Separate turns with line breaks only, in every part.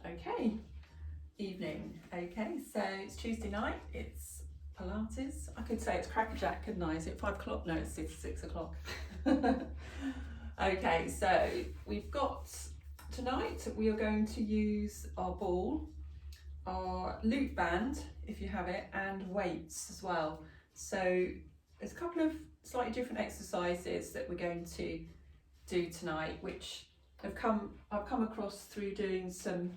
Okay, evening. Okay, so it's Tuesday night, it's Pilates. I could say it's crackerjack, couldn't I? Is it 5 o'clock? No, it's 6 o'clock. Okay, so we've got tonight, we are going to use our ball, our loop band, if you have it, and weights as well. So there's a couple of slightly different exercises that we're going to do tonight, which I've come across through doing some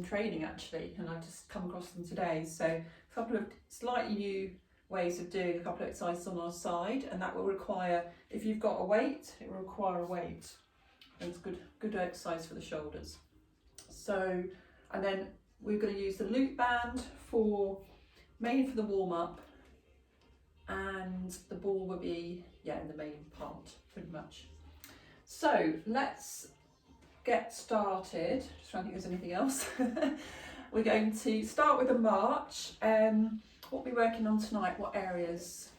training actually, and I've just come across them today. So a couple of slightly new ways of doing a couple of exercises on our side, and that will require, if you've got a weight, it will require a weight. And it's good exercise for the shoulders. So, and then we're going to use the loop band mainly for the warm up, and the ball will be in the main part pretty much. So let's get started. Just trying to think if there's anything else. We're going to start with a march. What we're working on tonight, what areas?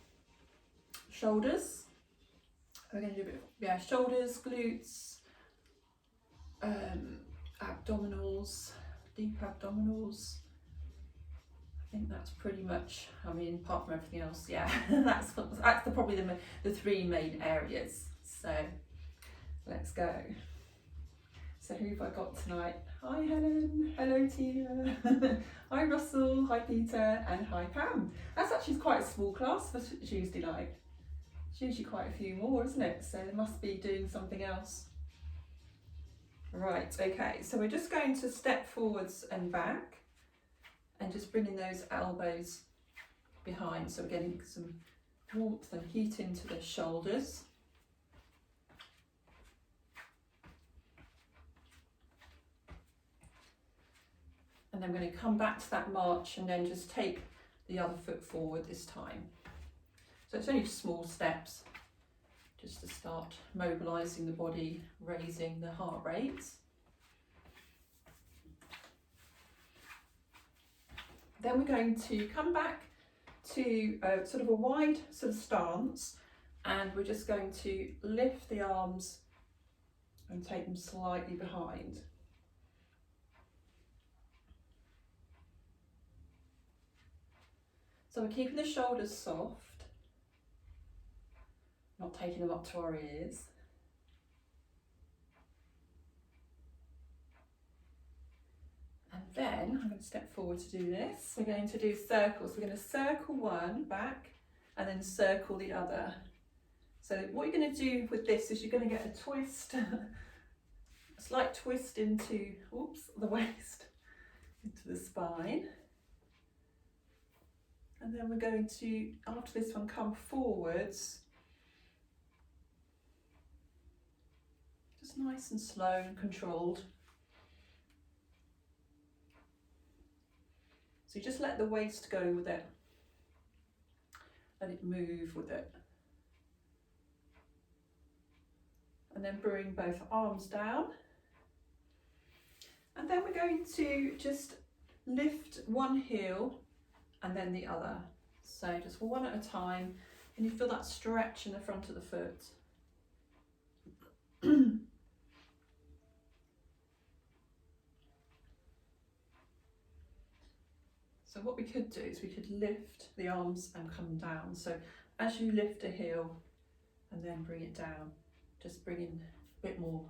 Shoulders. We're going to do a bit of, shoulders, glutes, abdominals, deep abdominals. I think that's pretty much, apart from everything else, that's probably the three main areas. So let's go. So who have I got tonight? Hi Helen, hello Tina, hi Russell, hi Peter, and hi Pam. That's actually quite a small class for Tuesday night. It's usually quite a few more, isn't it? So they must be doing something else. Right, okay, so we're just going to step forwards and back and just bringing those elbows behind. So we're getting some warmth and heat into the shoulders. And then we're going to come back to that march and then just take the other foot forward this time. So it's only small steps just to start mobilising the body, raising the heart rate. Then we're going to come back to sort of a wide sort of stance, and we're just going to lift the arms and take them slightly behind. So we're keeping the shoulders soft, not taking them up to our ears. And then I'm going to step forward to do this. We're going to do circles. We're going to circle one back and then circle the other. So what you're going to do with this is you're going to get a twist, a slight twist into the waist, into the spine. And then we're going to, after this one, come forwards. Just nice and slow and controlled. So you just let the waist go with it. Let it move with it. And then bring both arms down. And then we're going to just lift one heel and then the other. So just one at a time, and you feel that stretch in the front of the foot. So what we could do is we could lift the arms and come down. So as you lift a heel and then bring it down, just bringing a bit more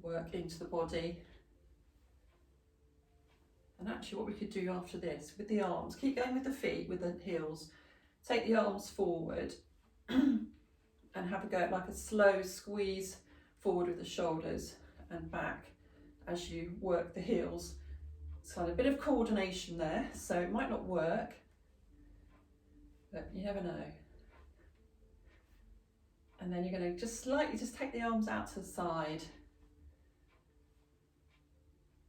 work into the body. And actually what we could do after this with the arms, keep going with the feet, with the heels, take the arms forward and have a go, like a slow squeeze forward with the shoulders and back as you work the heels. It's kind of a bit of coordination there, so it might not work, but you never know. And then you're going to just slightly take the arms out to the side,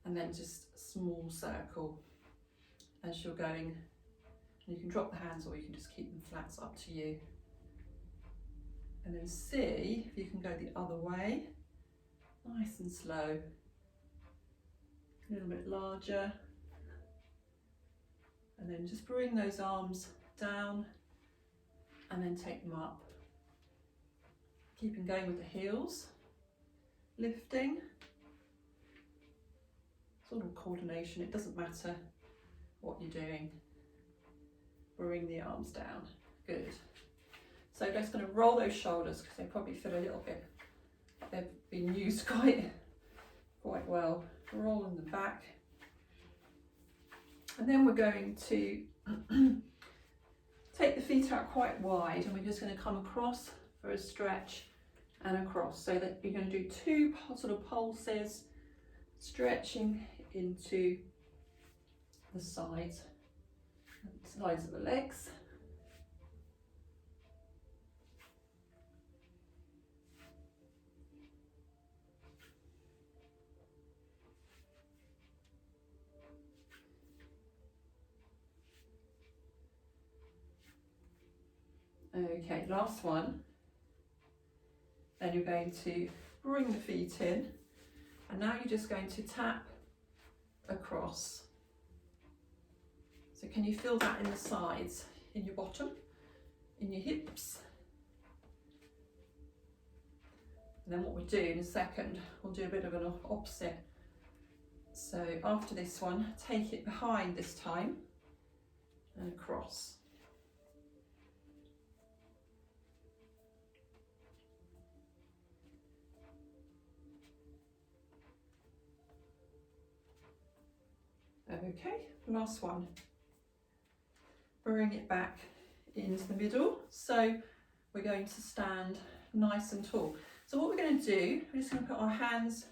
and then just a small circle as you're going. And you can drop the hands or you can just keep them flat, it's up to you. And then see if you can go the other way, nice and slow. A little bit larger, and then just bring those arms down and then take them up. Keeping going with the heels, lifting It's all coordination, it doesn't matter what you're doing. Bring the arms down, good. So just going to roll those shoulders because they probably feel a little bit, they've been used quite well. Rolling them back. And then we're going to take the feet out quite wide, and we're just going to come across for a stretch and across, so that you're going to do two sort of pulses, stretching into the sides of the legs. Okay, last one. Then you're going to bring the feet in, and now you're just going to tap across. So can you feel that in the sides, in your bottom, in your hips? And then what we do in a second, we'll do a bit of an opposite. So after this one, take it behind this time and across. Okay, last one. Bring it back into the middle. So we're going to stand nice and tall. So what we're going to do, we're just going to put our hands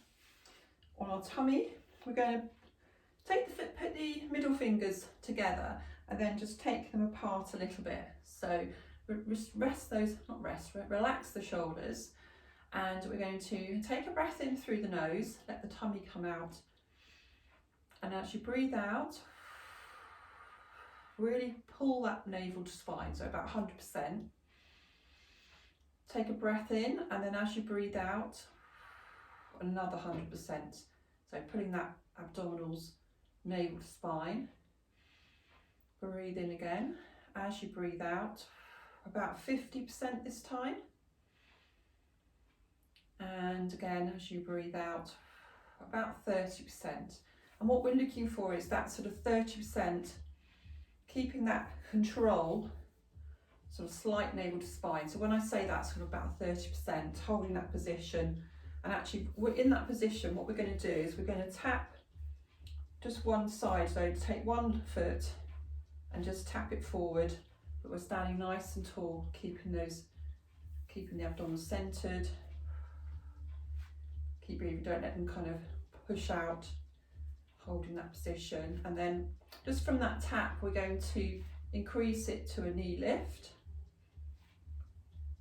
on our tummy. We're going to put the middle fingers together and then just take them apart a little bit. So relax the shoulders, and we're going to take a breath in through the nose, let the tummy come out. And as you breathe out, really pull that navel to spine, so about 100%. Take a breath in, and then as you breathe out, another 100%. So pulling that abdominals, navel to spine. Breathe in again. As you breathe out, about 50% this time. And again, as you breathe out, about 30%. And what we're looking for is that sort of 30%, keeping that control, sort of slight navel to spine. So when I say that, sort of about 30%, holding that position. And actually, we're in that position, what we're going to do is we're going to tap just one side. So take one foot and just tap it forward. But we're standing nice and tall, keeping the abdominals centered. Keep breathing, don't let them kind of push out. Holding that position, and then just from that tap we're going to increase it to a knee lift,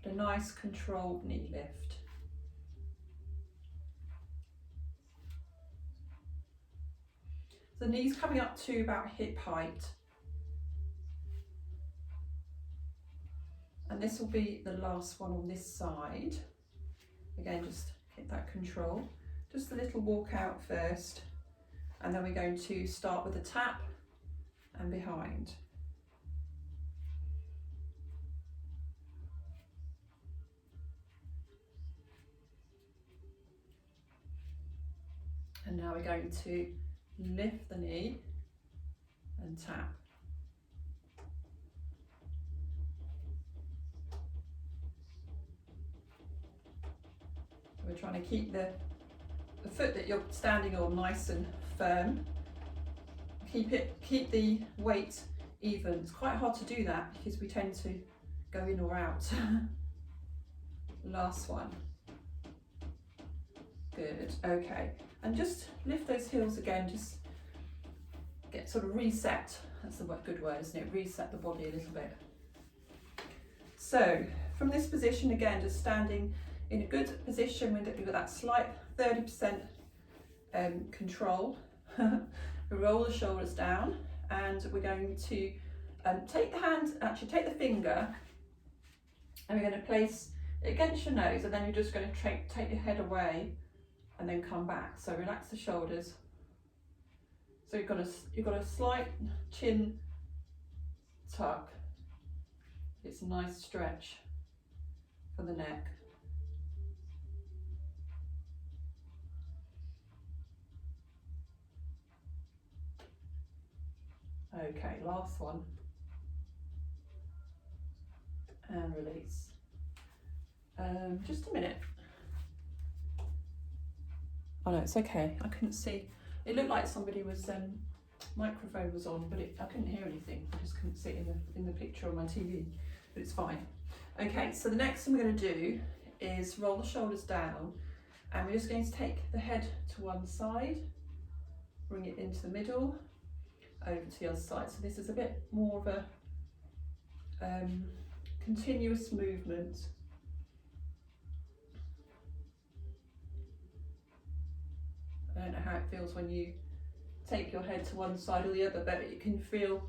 a nice controlled knee lift. The knees coming up to about hip height, and this will be the last one on this side. Again, just hit that control, just a little walk out first. And then we're going to start with a tap and behind. And now we're going to lift the knee and tap. We're trying to keep the foot that you're standing on nice and firm. Keep the weight even. It's quite hard to do that because we tend to go in or out. Last one. Good, okay. And just lift those heels again, just get sort of reset. That's a good word, isn't it? Reset the body a little bit. So from this position again, just standing in a good position with that slight 30% control. We roll the shoulders down, and we're going to take the finger, and we're going to place it against your nose, and then you're just going to take your head away and then come back. So relax the shoulders. So you've got a slight chin tuck. It's a nice stretch for the neck. Okay, last one. And release. Just a minute. Oh no, it's okay. I couldn't see. It looked like somebody was microphone was on, but I couldn't hear anything. I just couldn't see it in the picture on my TV. But it's fine. Okay, so the next thing we're going to do is roll the shoulders down, and we're just going to take the head to one side, bring it into the middle, over to the other side. So this is a bit more of a continuous movement. I don't know how it feels when you take your head to one side or the other, but you can feel,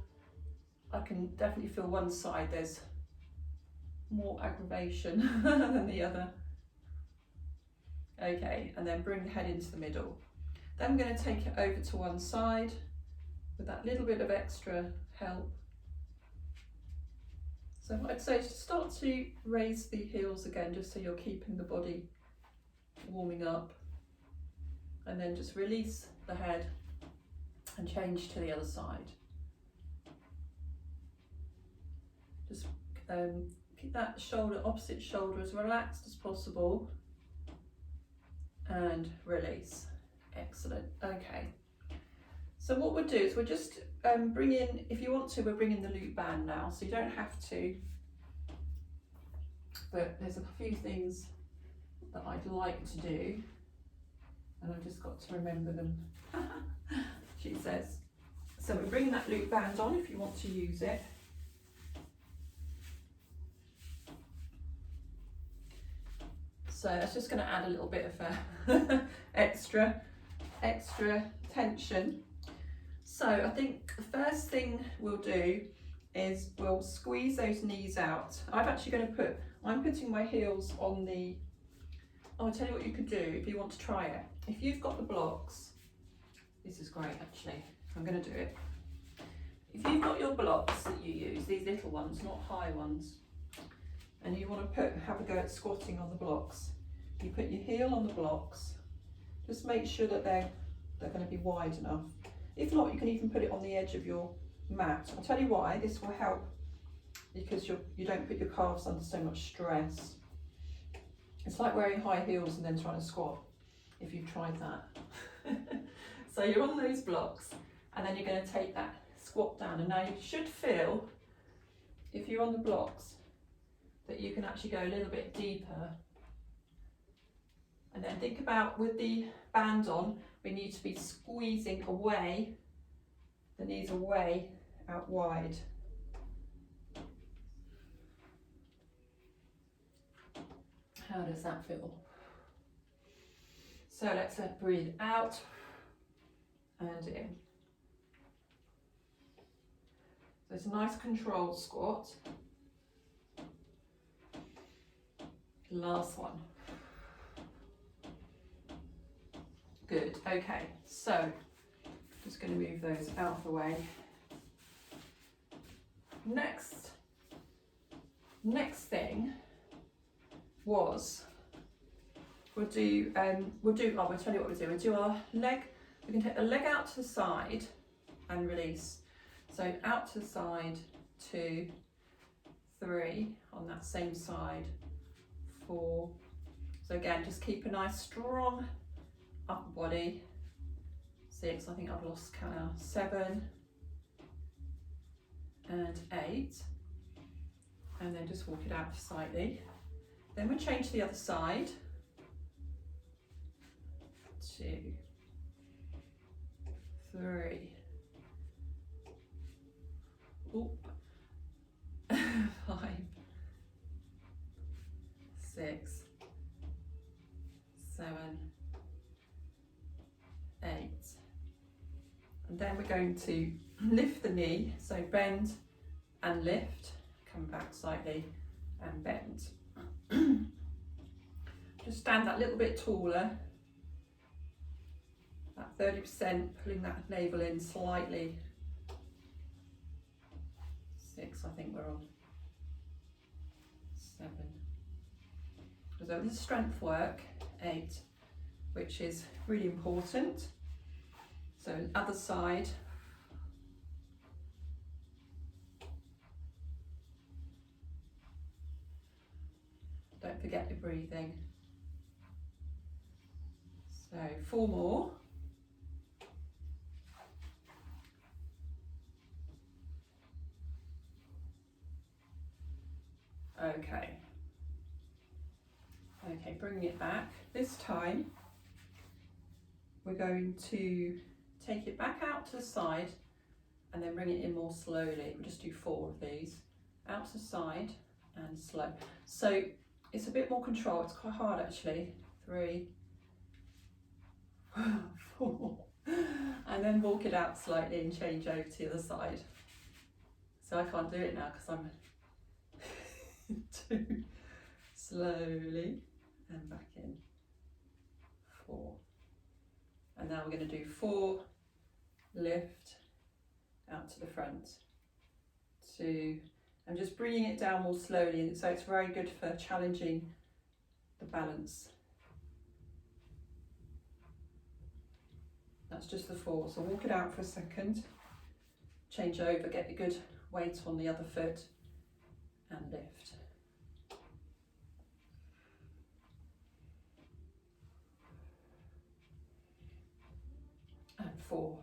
I can definitely feel one side there's more aggravation than the other. Okay, and then bring the head into the middle. Then I'm going to take it over to one side with that little bit of extra help. So what I'd say is start to raise the heels again, just so you're keeping the body warming up. And then just release the head and change to the other side. Just keep that shoulder, opposite shoulder, as relaxed as possible. And release. Excellent. Okay. So what we'll do is we'll just bring in, if you want to, we'll bring in the loop band now. So you don't have to, but there's a few things that I'd like to do. And I've just got to remember them, she says. So we're bringing that loop band on if you want to use it. So that's just going to add a little bit of extra tension. So I think the first thing we'll do is we'll squeeze those knees out. I'm putting my heels on the, I'll tell you what you could do if you want to try it. If you've got the blocks, this is great actually, I'm going to do it. If you've got your blocks that you use, these little ones, not high ones, and you want to have a go at squatting on the blocks, you put your heel on the blocks, just make sure that they're going to be wide enough. If not, you can even put it on the edge of your mat. I'll tell you why, this will help because you don't put your calves under so much stress. It's like wearing high heels and then trying to squat, if you've tried that. So you're on those blocks and then you're going to take that squat down, and now you should feel, if you're on the blocks, that you can actually go a little bit deeper. And then think about, with the band on, we need to be squeezing away, the knees away, out wide. How does that feel? So let's breathe out and in. So it's a nice controlled squat. Last one. Good, okay, so just going to move those out of the way. Next thing was, we'll tell you what we'll do. We'll do our leg, we can take the leg out to the side and release. So out to the side, 2, 3, on that same side, 4. So again, just keep a nice strong upper body. 6, I think I've lost count now, 7 and 8. And then just walk it out slightly. Then we'll change to the other side. 2, 3, oop, 5, 6, 7, 8. And then we're going to lift the knee, so bend and lift, come back slightly and bend. Just stand that little bit taller, that 30%, pulling that navel in slightly. 6, I think we're on. 7. So this is strength work. 8, which is really important. So other side. Don't forget your breathing. So 4 more. Okay. Okay, bringing it back. This time we're going to take it back out to the side and then bring it in more slowly. We'll just do 4 of these. Out to the side and slow. So it's a bit more control. It's quite hard actually. 3, 4. And then walk it out slightly and change over to the other side. So I can't do it now because I'm 2. Slowly and back in. 4. And now we're going to do 4, lift, out to the front. 2, I'm just bringing it down more slowly, and so it's very good for challenging the balance. That's just the 4, so walk it out for a second, change over, get a good weight on the other foot, and lift. And 4.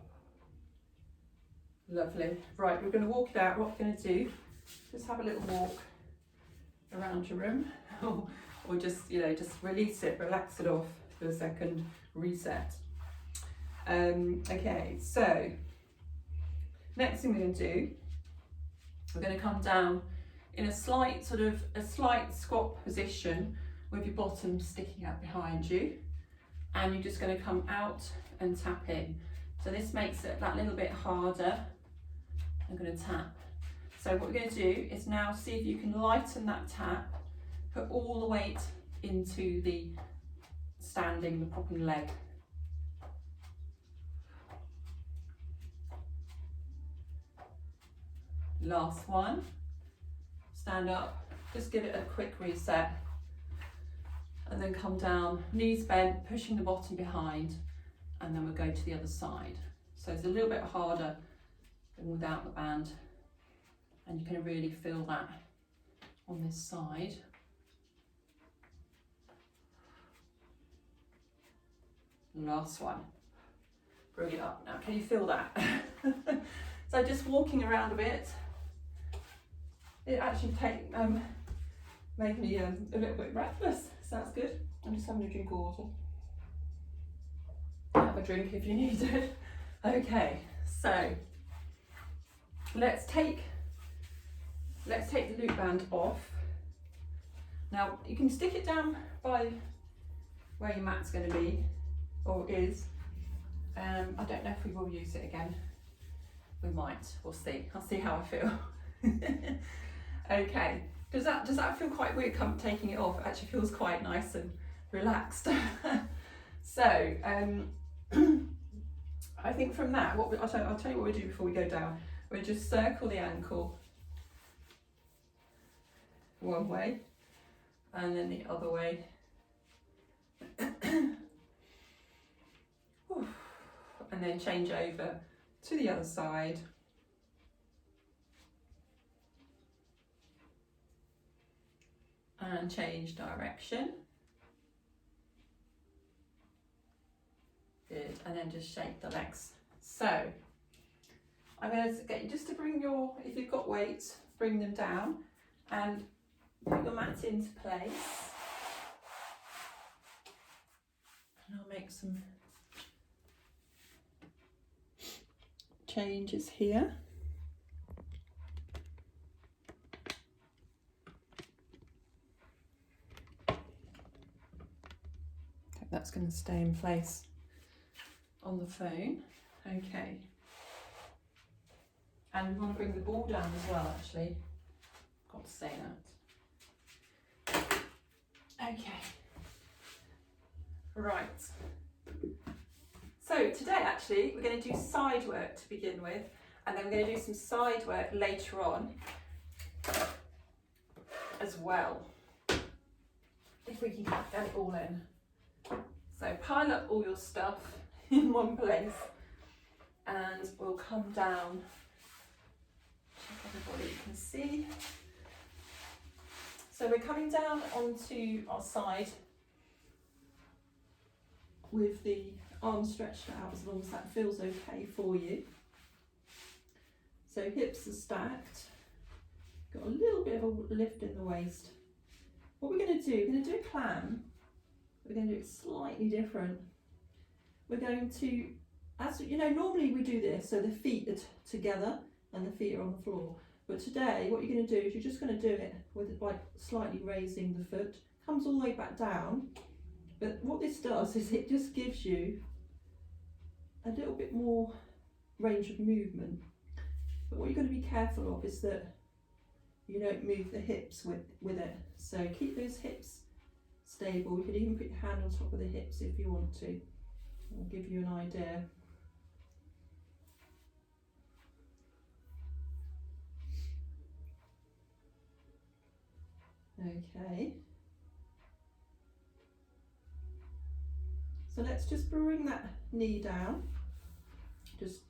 Lovely. Right, we're going to walk it out. What we're going to do, just have a little walk around your room, or just, you know, just release it, relax it off for a second, reset. Okay, so next thing we're going to do, we're going to come down in a slight squat position with your bottom sticking out behind you, and you're just going to come out and tap in. So this makes it that little bit harder. I'm going to tap. So what we're going to do is now see if you can lighten that tap, put all the weight into the propping leg. Last one. Stand up, just give it a quick reset, and then come down, knees bent, pushing the bottom behind, and then we'll go to the other side. So it's a little bit harder than without the band, and you can really feel that on this side. Last one. Bring it up. Now, can you feel that? So just walking around a bit, it actually made me a little bit breathless, so that's good. I'm just having a drink of water. Have a drink if you need it. Okay, so let's take the loop band off. Now you can stick it down by where your mat's going to be, or is. I don't know if we will use it again. We might. We'll see. I'll see how I feel. Okay. Does that feel quite weird? Taking it off. It actually feels quite nice and relaxed. So I think from that, I'll tell you what we do before we go down. We'll just circle the ankle one way and then the other way. And then change over to the other side. And change direction. Good, and then just shake the legs. So I'm going to get you just to bring if you've got weights, bring them down and put your mat into place. And I'll make some changes here. That's going to stay in place on the phone. Okay. And we want to bring the ball down as well, actually. Got to say that. Okay. Right. So today, actually, we're going to do side work to begin with, and then we're going to do some side work later on as well, if we can get it all in. So pile up all your stuff in one place, and we'll come down, check everybody can see. So we're coming down onto our side with the arms stretched out as long as that feels okay for you. So hips are stacked, got a little bit of a lift in the waist. What we're going to do, we're going to do a clam. We're going to do it slightly different. We're going to, as you know, normally we do this, so the feet are together and the feet are on the floor. But today, what you're going to do is you're just going to do it with like slightly raising the foot, comes all the way back down. But what this does is it just gives you a little bit more range of movement. But what you've got to be careful of is that you don't move the hips with it. So keep those hips stable. You could even put your hand on top of the hips if you want to. I'll give you an idea. Okay. So let's just bring that knee down. Just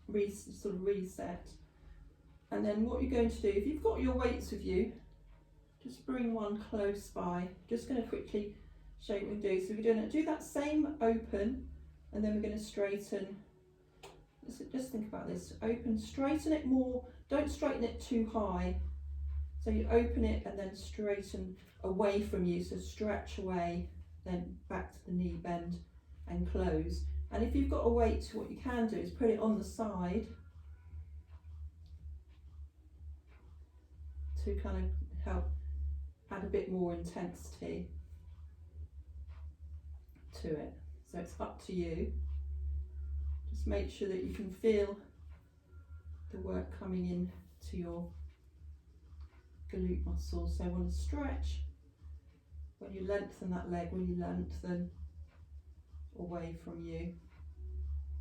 sort of reset. And then what you're going to do, if you've got your weights with you, just bring one close by. Just going to quickly show you what we do. So we're going to do that same open, and then we're going to straighten. Just think about this. Open, straighten it more. Don't straighten it too high. So you open it and then straighten away from you. So stretch away, then back to the knee bend and close. And if you've got a weight, what you can do is put it on the side to kind of help add a bit more intensity to it. So it's up to you. Just make sure that you can feel the work coming in to your glute muscles. So when you stretch, when you lengthen that leg, when you lengthen away from you.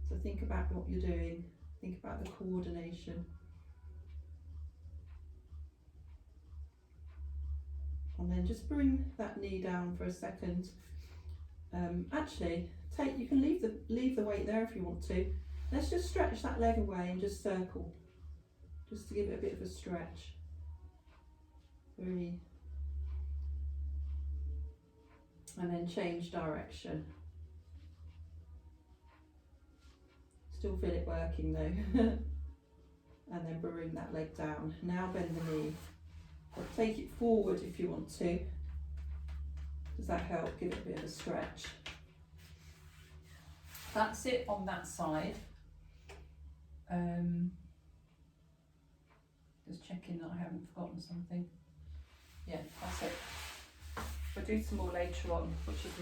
So think about what you're doing. Think about the coordination. And then just bring that knee down for a second. Actually, you can leave the weight there if you want to. Let's just stretch that leg away and just circle, just to give it a bit of a stretch. Really. And then change direction. Still feel it working though. And then bring that leg down. Now bend the knee. Or take it forward if you want to. Does that help? Give it a bit of a stretch. That's it on that side. Just checking that I haven't forgotten something. Yeah, that's it. We'll do some more later on, which is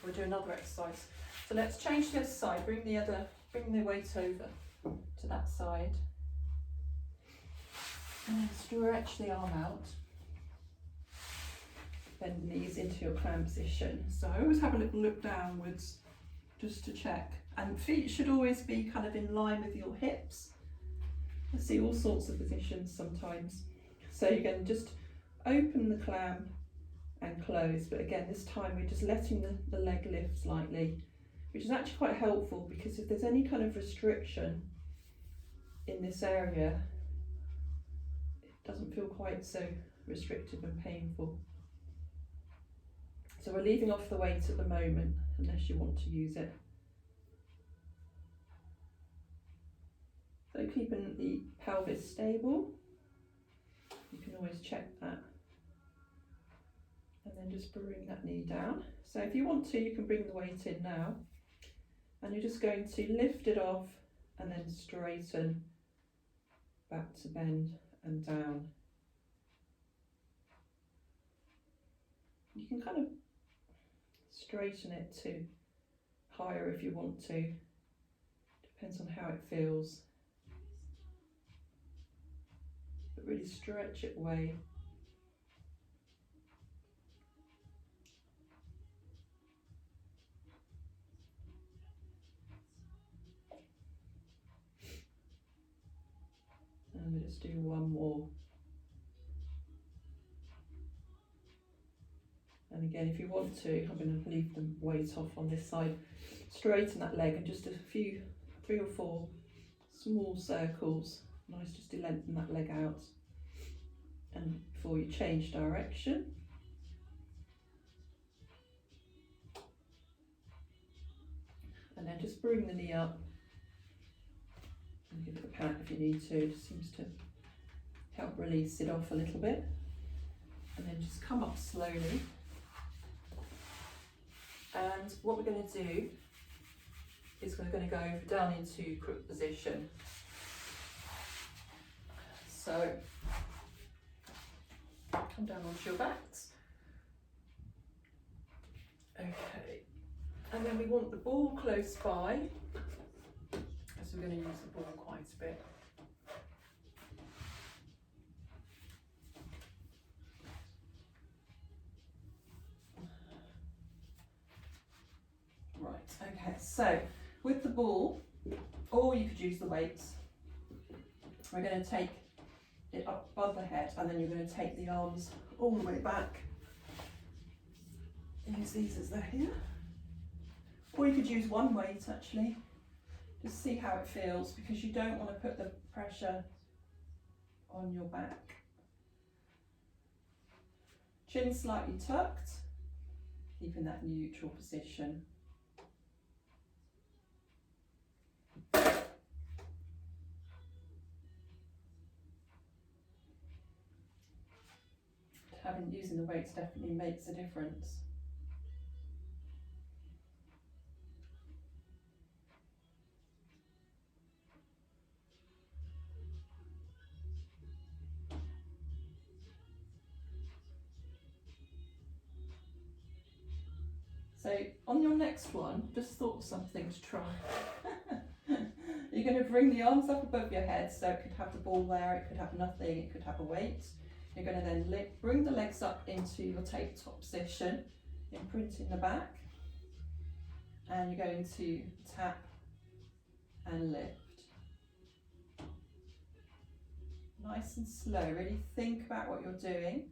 we'll do another exercise. So let's change the other side, bring the weight over to that side. And stretch the arm out. Bend the knees into your clam position. So I always have a little look downwards just to check. And feet should always be kind of in line with your hips. I see all sorts of positions sometimes. So you're going to just open the clam and close. But again, this time we're just letting the leg lift slightly, which is actually quite helpful because if there's any kind of restriction in this area, doesn't feel quite so restrictive and painful. So we're leaving off the weight at the moment unless you want to use it. So keeping the pelvis stable, you can always check that. And then just bring that knee down. So if you want to, you can bring the weight in now. And you're just going to lift it off and then straighten back to bend and down. You can kind of straighten it to higher if you want to. Depends on how it feels. But really stretch it away. And we'll just do one more. And again, if you want to, I'm going to leave the weight off on this side. Straighten that leg and just a few, 3 or 4 small circles. Nice just to lengthen that leg out. And before you change direction, And then just bring the knee up and give it a pat if you need to. It just seems to help release it off a little bit. And then just come up slowly. And what we're going to do is we're going to go down into crook position. So come down onto your backs. Okay, and then we want the ball close by, as we're going to use the ball quite a bit. Right, okay, so with the ball, or you could use the weights, we're going to take it up above the head, and then you're going to take the arms all the way back. Use these as they're here. Or you could use one weight actually. Just see how it feels, because you don't want to put the pressure on your back. Chin slightly tucked, keeping that neutral position. Using the weights definitely makes a difference. So on your next one, just thought of something to try. You're going to bring the arms up above your head, so it could have the ball there, it could have nothing, it could have a weight. You're going to then bring the legs up into your tabletop position, imprinting the back, and you're going to tap and lift. Nice and slow, really think about what you're doing.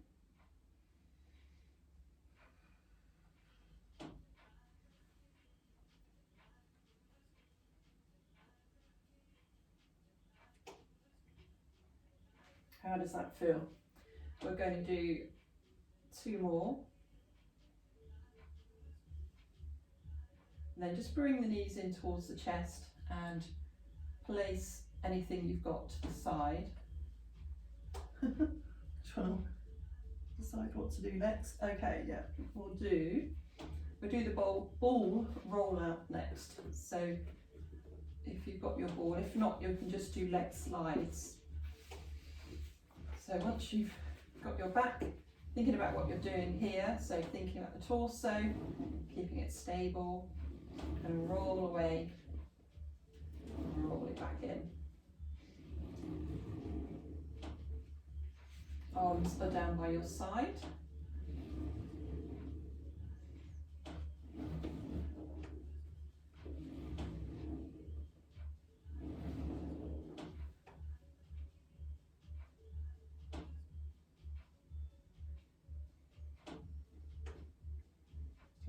How does that feel? We're going to do 2 more. And then just bring the knees in towards the chest and place anything you've got to the side. Trying to decide what to do next. Okay, yeah, we'll do the ball roll out next. So if you've got your ball, if not, you can just do leg slides. So once you've got your back, thinking about what you're doing here, so thinking about the torso, keeping it stable, and roll away, roll it back in. Arms are down by your side.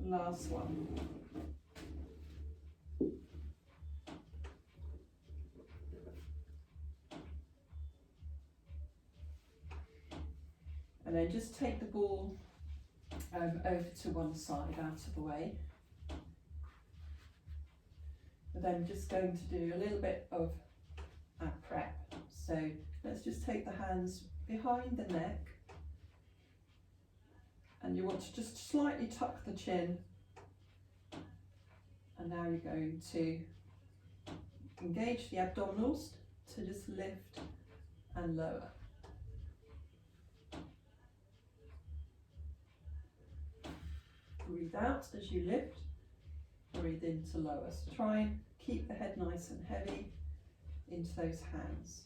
Last one. And then just take the ball over to one side, out of the way. We're then just going to do a little bit of prep. So let's just take the hands behind the neck. And you want to just slightly tuck the chin. And now you're going to engage the abdominals to just lift and lower. Breathe out as you lift, breathe in to lower. So try and keep the head nice and heavy into those hands.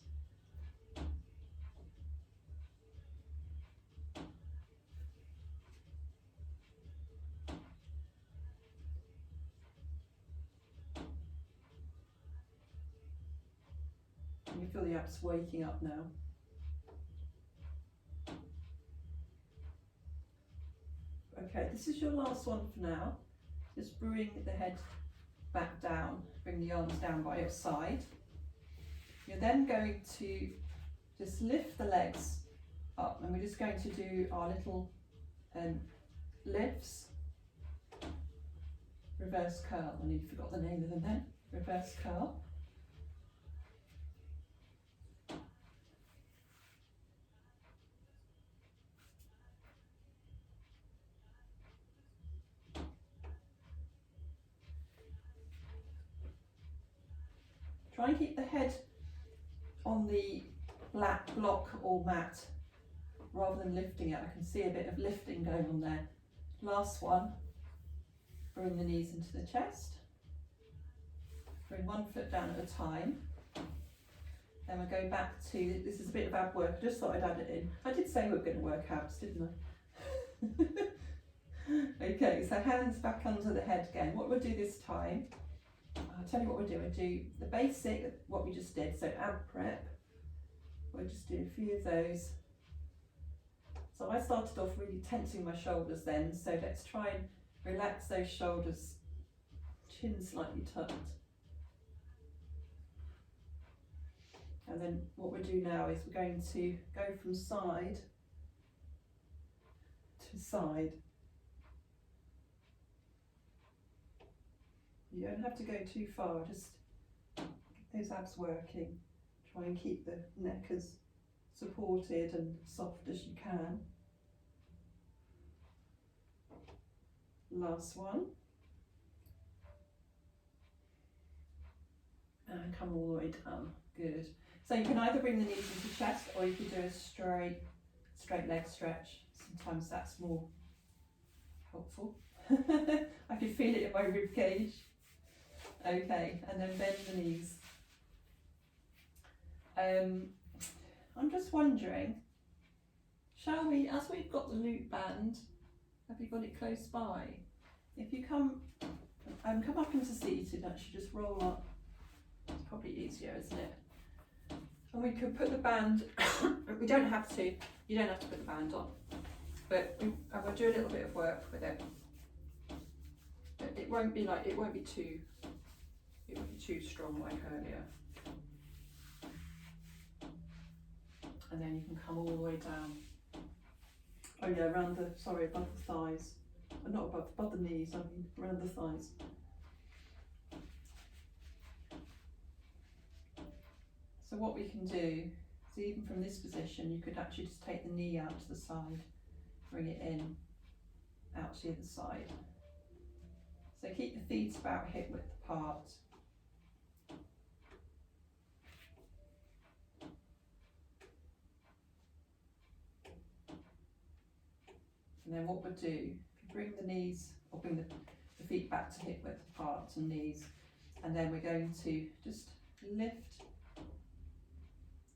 And you feel the abs waking up now. Okay, this is your last one for now. Just bring the head back down, bring the arms down by your side. You're then going to just lift the legs up, and we're just going to do our little lifts. reverse curl. I nearly forgot the name of them then. Reverse curl. Try and keep the head on the black block or mat rather than lifting it. I can see a bit of lifting going on there. Last one, bring the knees into the chest. Bring one foot down at a time. Then we go back to, this is a bit of ab work, I just thought I'd add it in. I did say we were going to work abs, didn't I? Okay, so hands back under the head again. What we'll do this time, I'll tell you what we'll do. We'll do the basic, what we just did, so ab prep. We'll just do a few of those. So I started off really tensing my shoulders then, so let's try and relax those shoulders, chin slightly tucked. And then what we'll do now is we're going to go from side to side. You don't have to go too far, just get those abs working. Try and keep the neck as supported and soft as you can. Last one. And come all the way down. Good. So you can either bring the knees into chest or you could do a straight leg stretch. Sometimes that's more helpful. I can feel it in my rib cage. Okay, and then bend the knees. I'm just wondering, shall we, as we've got the loop band, have you got it close by? If you come up into seated, actually just roll up. It's probably easier, isn't it? And we could put the band, we don't have to, you don't have to put the band on, but I'm going to do a little bit of work with it. It won't be too strong like earlier. And then you can come all the way down. Oh yeah, around the, sorry, above the thighs. Not above the knees, I mean around the thighs. So what we can do is even from this position, you could actually just take the knee out to the side, bring it in, out to the other side. So keep the feet about hip width apart. And then what we'll do, if you bring the knees, or bring the feet back to hip width apart and knees, and then we're going to just lift,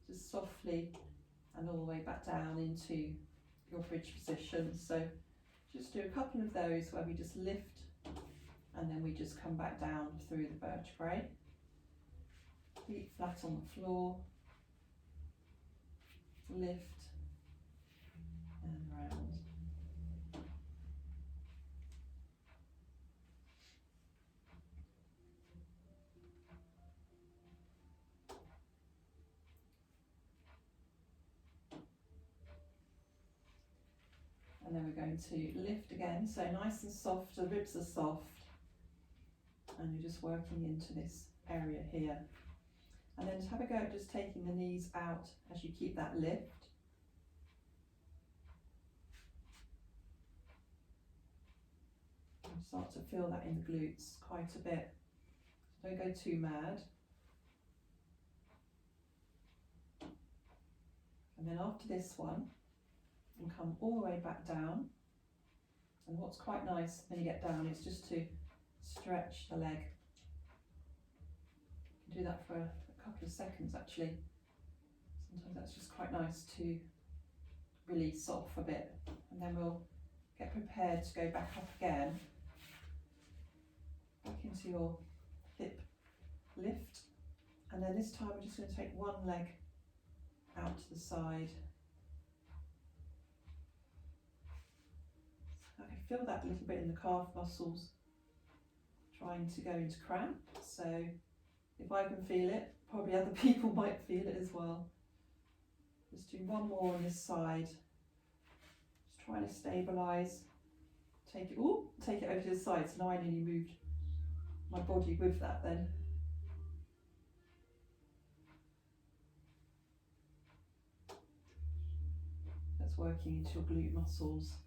just softly, and all the way back down into your bridge position. So just do a couple of those where we just lift, and then we just come back down through the vertebrae. Feet flat on the floor, lift, and round. And then we're going to lift again, so nice and soft, the ribs are soft, and you're just working into this area here. And then just have a go at just taking the knees out as you keep that lift. And start to feel that in the glutes quite a bit. Don't go too mad. And then after this one, and come all the way back down. And what's quite nice when you get down is just to stretch the leg. You can do that for a couple of seconds actually. Sometimes that's just quite nice to release off a bit. And then we'll get prepared to go back up again, back into your hip lift. And then this time we're just going to take one leg out to the side. I can feel that a little bit in the calf muscles, trying to go into cramp. So if I can feel it, probably other people might feel it as well. Just do one more on this side. Just trying to stabilise. Take it over to the side. So now I nearly moved my body with that then. That's working into your glute muscles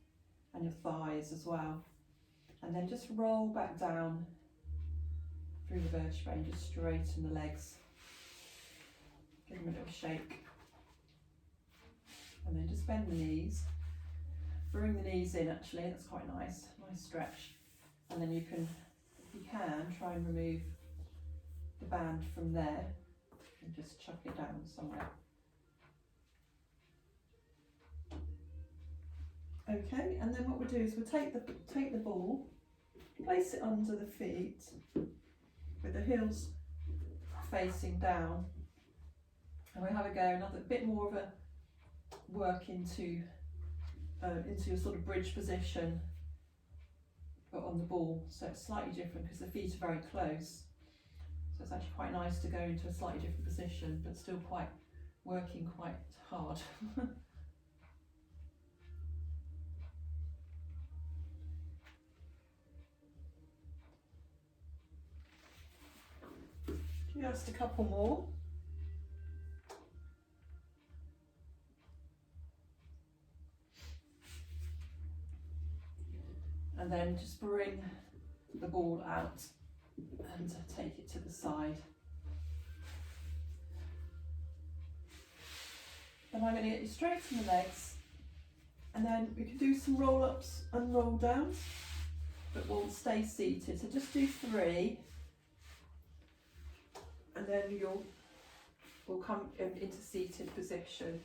and your thighs as well. And then just roll back down through the vertebrae and just straighten the legs. Give them a bit of a shake. And then just bend the knees. Bring the knees in actually, that's quite nice, nice stretch. And then you can, if you can, try and remove the band from there and just chuck it down somewhere. Okay, and then what we'll do is we'll take the ball, place it under the feet with the heels facing down, and we'll have a go, another bit more of a work into your sort of bridge position, but on the ball, so it's slightly different because the feet are very close. So it's actually quite nice to go into a slightly different position, but still working quite hard. Just a couple more. And then just bring the ball out and take it to the side. Then I'm going to get you straighten the legs, and then we can do some roll-ups and roll-downs, but we'll stay seated. So just do 3, and then we'll come into seated position.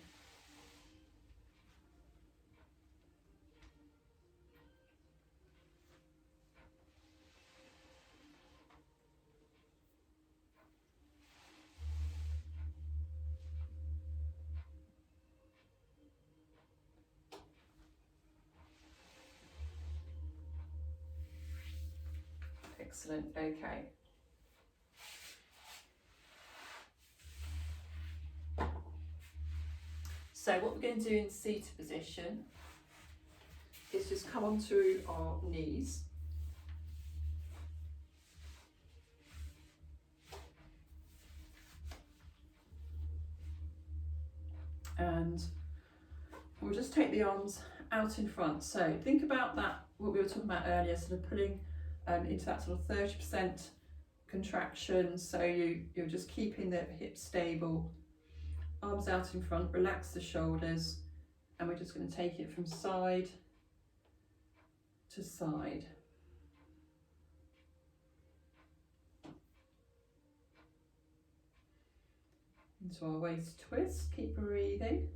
Excellent, okay. So what we're going to do in seated position is just come onto our knees. And we'll just take the arms out in front. So think about that, what we were talking about earlier, sort of pulling into that sort of 30% contraction. So you're just keeping the hips stable, arms out in front, relax the shoulders, and we're just going to take it from side to side. Into our waist twist, keep breathing.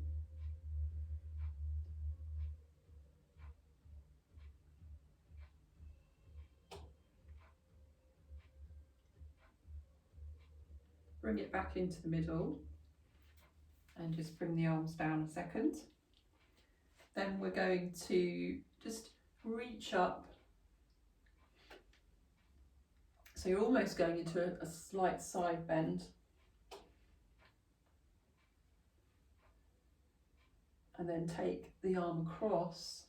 Bring it back into the middle and just bring the arms down a second. Then we're going to just reach up. So you're almost going into a slight side bend. And then take the arm across.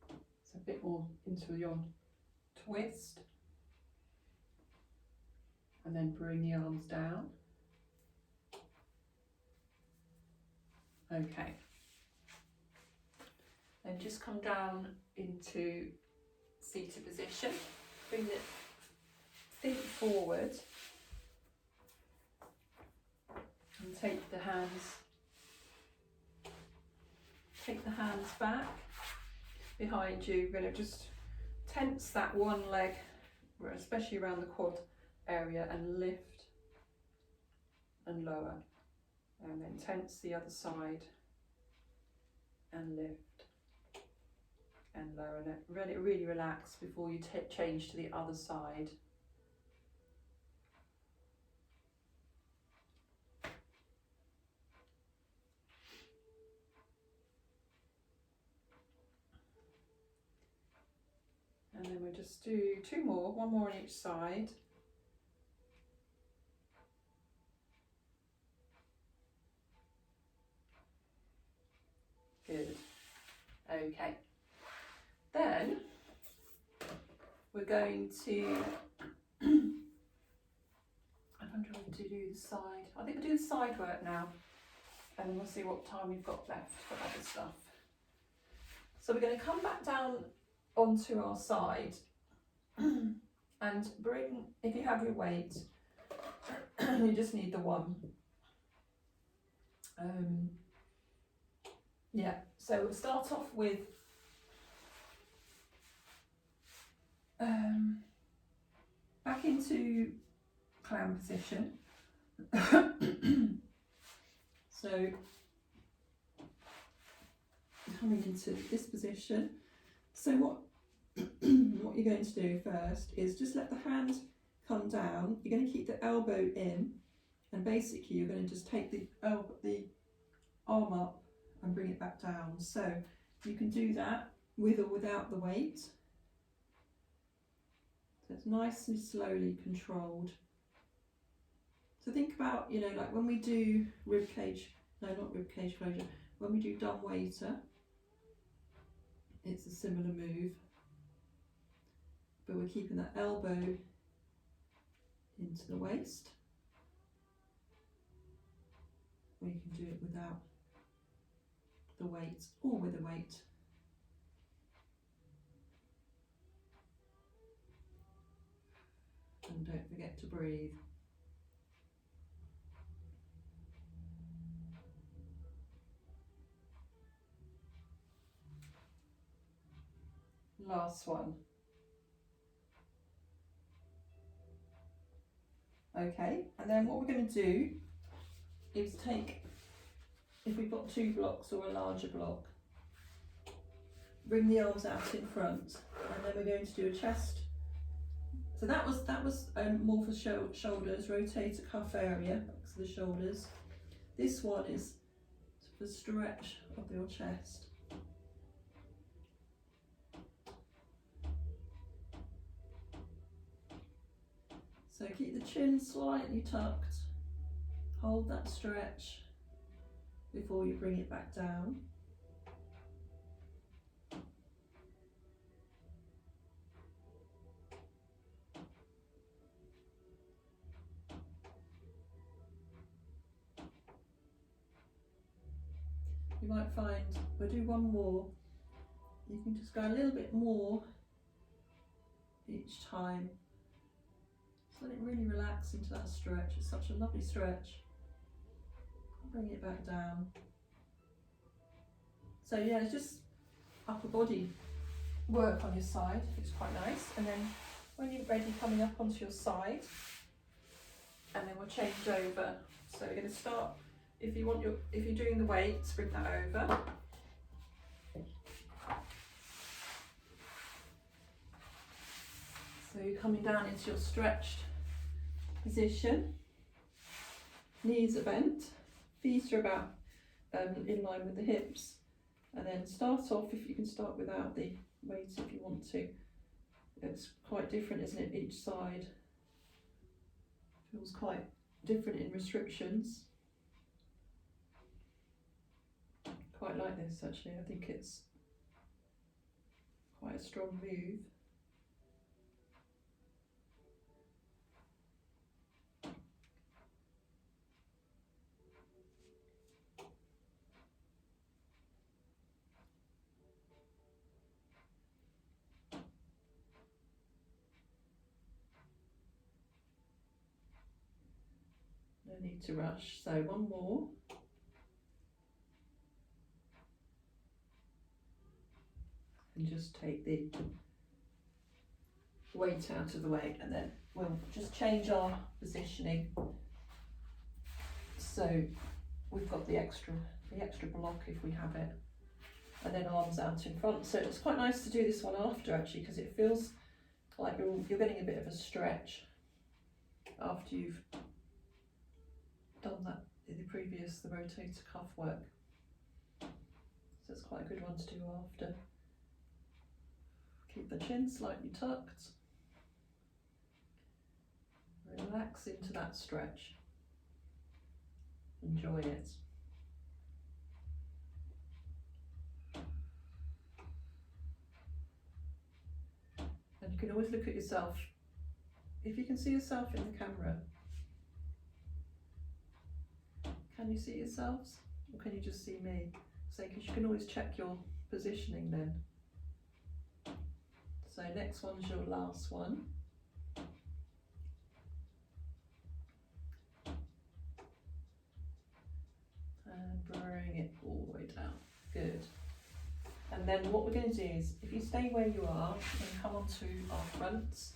So a bit more into your twist. And then bring the arms down. Okay. Then just come down into seated position. Bring the feet forward. And take the hands back behind you. You're going to just tense that one leg, especially around the quad area, and lift and lower, and then tense the other side and lift and lower. Let it really relax before you change to the other side. And then we'll just do 2 more, 1 more on each side. Good. Okay. Then we're going to, I wonder if to do the side. I think we'll do the side work now, and then we'll see what time we've got left for other stuff. So we're going to come back down onto our side and bring, if you have your weight, you just need the one. Yeah, so we'll start off with back into clown position. So coming into this position. So what what you're going to do first is just let the hand come down. You're going to keep the elbow in, and basically you're going to just take the arm up and bring it back down. So you can do that with or without the weight. So it's nice and slowly controlled. So think about, you know, like when we do rib cage, no, not rib cage closure, when we do dumb waiter, it's a similar move, but we're keeping that elbow into the waist. Or you can do it without the weight or with a weight. And don't forget to breathe. Last one. Okay, and then what we're going to do is take, if we've got 2 blocks or a larger block, bring the arms out in front, and then we're going to do a chest. So that was more for shoulders, rotate a cuff area, back to the shoulders. This one is for stretch of your chest. So keep the chin slightly tucked, hold that stretch before you bring it back down. You might find, we'll do one more, you can just go a little bit more each time. Just let it really relax into that stretch. It's such a lovely stretch. Bring it back down. So yeah, it's just upper body work on your side. It's quite nice. And then when you're ready, coming up onto your side, and then we'll change over. So we're going to start, if you're doing the weights, bring that over. So you're coming down into your stretched position. Knees are bent, feet are about in line with the hips, and then start off, if you can start without the weight if you want to. It's quite different, isn't it? Each side feels quite different in restrictions. Quite like this actually. I think it's quite a strong move. No need to rush. So one more. And just take the weight out of the way, and then we'll just change our positioning. So we've got the extra block if we have it, and then arms out in front. So it's quite nice to do this one after actually, because it feels like you're getting a bit of a stretch after you've done that in the rotator cuff work. So it's quite a good one to do after. Keep the chin slightly tucked. Relax into that stretch. Enjoy it. And you can always look at yourself. If you can see yourself in the camera, can you see yourselves? Or can you just see me? So, because you can always check your positioning then. So next one's your last one. And bring it all the way down. Good. And then what we're going to do is, if you stay where you are, we're going to come onto our fronts.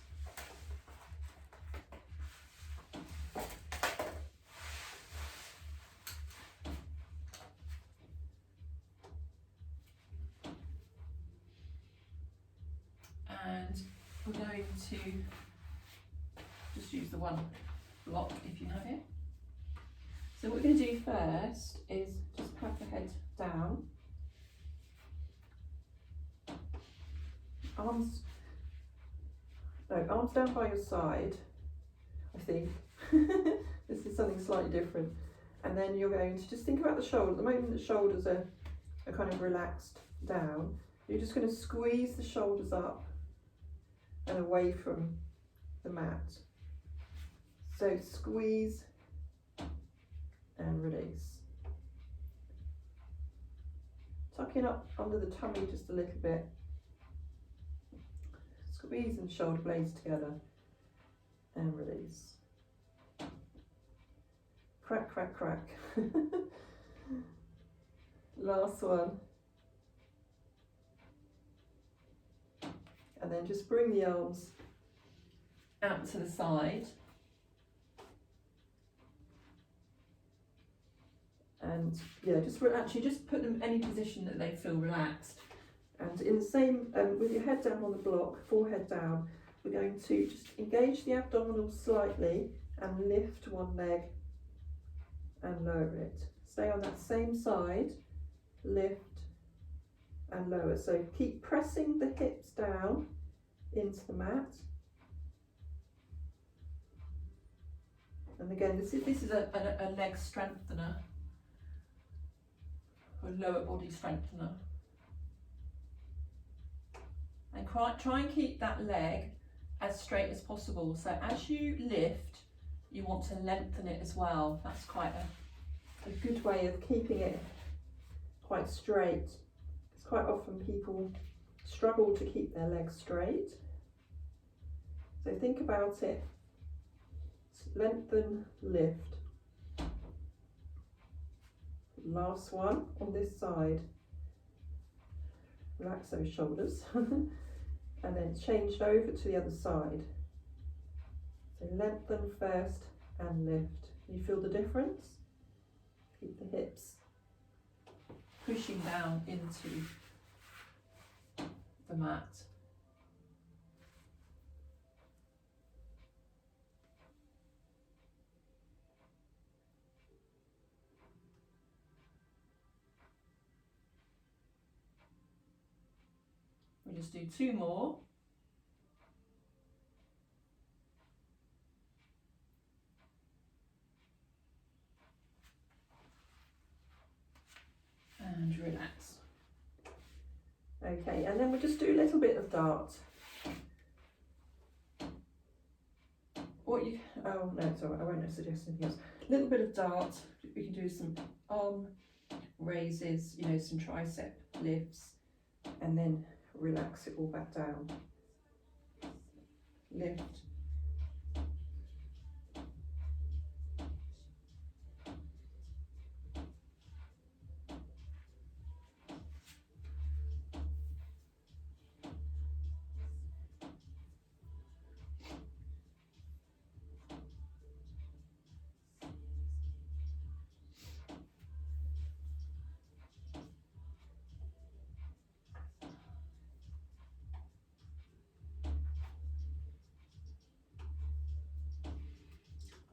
And we're going to just use the one block if you have it. So what we're going to do first is just have the head down. Arms down by your side, I think. This is something slightly different. And then you're going to just think about the shoulder. At the moment the shoulders are kind of relaxed down. You're just going to squeeze the shoulders up and away from the mat. So squeeze and release. Tucking up under the tummy just a little bit. Squeezing the shoulder blades together and release. Crack, crack, crack. Last one. And then just bring the arms out to the side. And yeah, just put them in any position that they feel relaxed. And in the same, with your head down on the block, forehead down, we're going to just engage the abdominals slightly and lift one leg and lower it. Stay on that same side, lift and lower. So keep pressing the hips down into the mat. And again, this is a leg strengthener, or lower body strengthener. And try and keep that leg as straight as possible. So as you lift, you want to lengthen it as well. That's quite a good way of keeping it quite straight. Because quite often people struggle to keep their legs straight. So think about it. Lengthen, lift. Last one on this side. Relax those shoulders. And then change over to the other side. So lengthen first and lift. You feel the difference? Keep the hips pushing down into the mat. We'll just do two more. And relax. Okay, and then we'll just do a little bit of dart. Oh no, it's all right, I won't suggest anything else. A little bit of dart. We can do some arm raises, some tricep lifts, and then relax it all back down. Lift.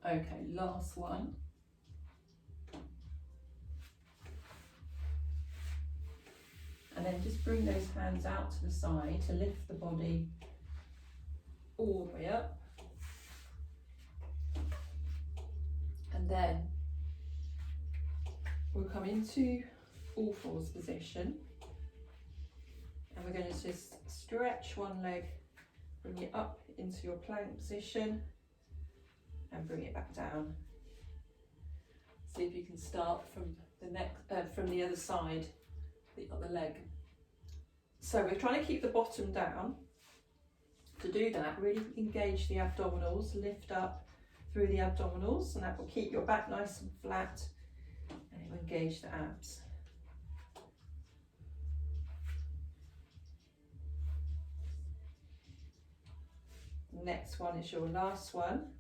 Okay, last one. And then just bring those hands out to the side to lift the body all the way up. And then we'll come into all fours position. And we're going to just stretch one leg Bring it up into your plank position and bring it back down. See if you can start from the from the other side, the other leg. So we're trying to keep the bottom down. To do that, really engage the abdominals, lift up through the abdominals, and that will keep your back nice and flat, and it will engage the abs. Next one is your last one.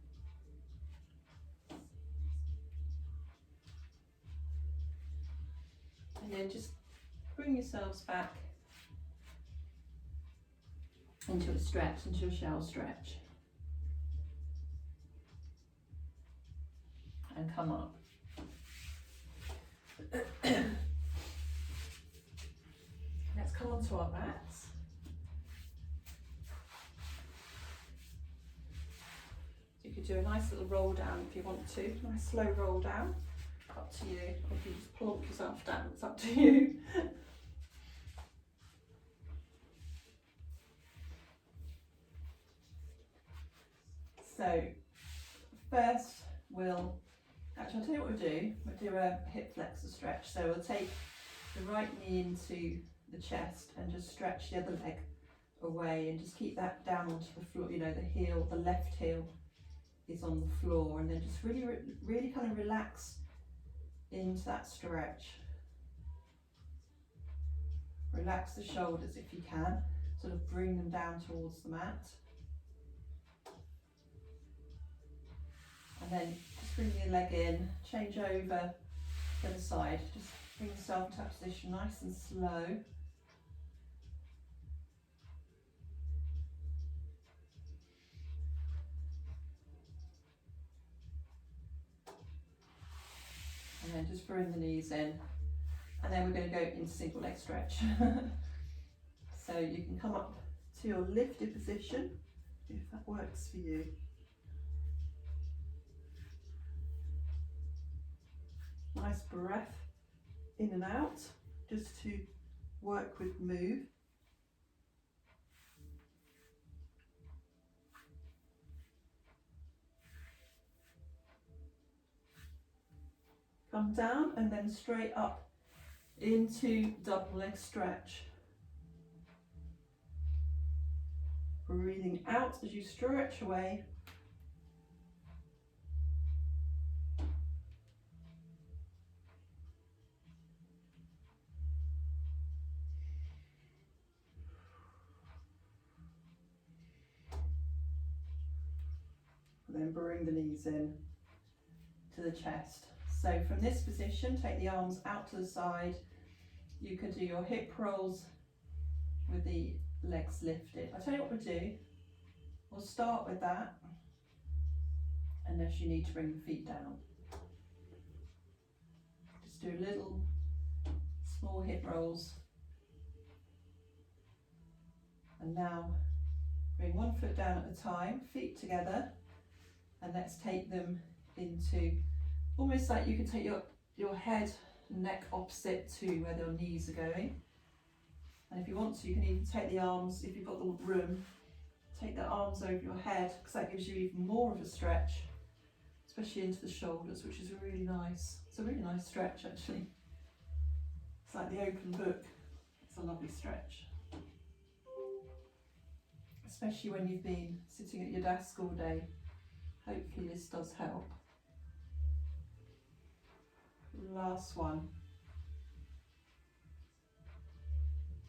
And then just bring yourselves back into a stretch, into a shell stretch. And come up. Let's come onto our mats. You could do a nice little roll down if you want to, nice slow roll down. Up to you, or if you just plonk yourself down, it's up to you. So first actually I'll tell you what we'll do a hip flexor stretch. So we'll take the right knee into the chest and just stretch the other leg away and just keep that down onto the floor, you know, the left heel is on the floor, and then just really kind of relax into that stretch. Relax the shoulders if you can, sort of bring them down towards the mat. And then just bring your leg in, change over to the side, just bring yourself into that position nice and slow. And then just bring the knees in. And then we're going to go into single leg stretch. So you can come up to your lifted position, if that works for you. Nice breath in and out, just to work with move. Come down and then straight up into double leg stretch. Breathing out as you stretch away. And then bring the knees in to the chest. So from this position, take the arms out to the side. You can do your hip rolls with the legs lifted. I'll tell you what we'll do. We'll start with that, unless you need to bring the feet down. Just do little small hip rolls. And now bring one foot down at a time, feet together, and let's take them into almost like you can take your head and neck opposite to where your knees are going. And if you want to, you can even take the arms, if you've got the room, take the arms over your head, because that gives you even more of a stretch, especially into the shoulders, which is really nice. It's a really nice stretch actually. It's like the open book. It's a lovely stretch. Especially when you've been sitting at your desk all day. Hopefully this does help. Last one.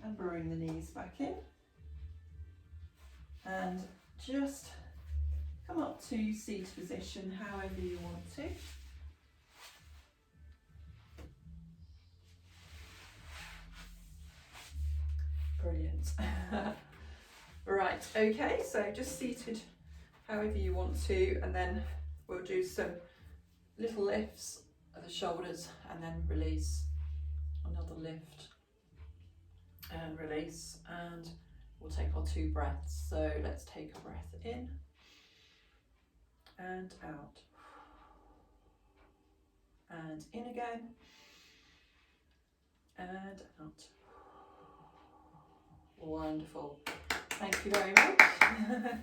And bring the knees back in. And just come up to seated position however you want to. Brilliant. Right, okay, so just seated however you want to, and then we'll do some little lifts of the shoulders and then release. Another lift and release, and we'll take our 2 breaths. So let's take a breath in and out, and in again and out. Wonderful. Thank you very much.